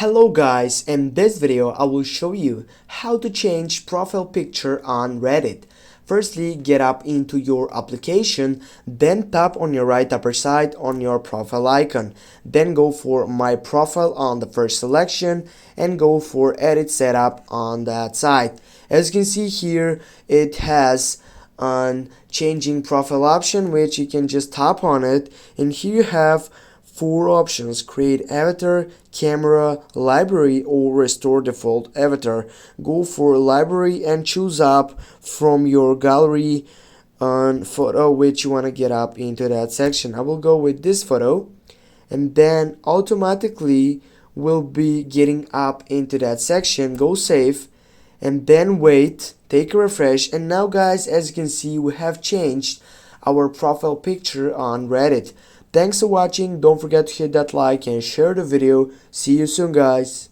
Hello guys, in this video I will show you how to change profile picture on Reddit. Firstly, get up into your application, then tap on your right upper side on your profile icon. Then go for my profile on the first selection and go for edit setup on that side. As you can see here, it has an changing profile option which you can just tap on it, and here you have four options: create avatar, camera, library, or restore default avatar. Go for library and choose up from your gallery photo which you want to get up into that section. I will go with this photo, and then automatically will be getting up into that section. Go save and then wait, take a refresh, and now guys, as you can see, we have changed our profile picture on Reddit. Thanks for watching. Don't forget to hit that like and share the video. See you soon guys.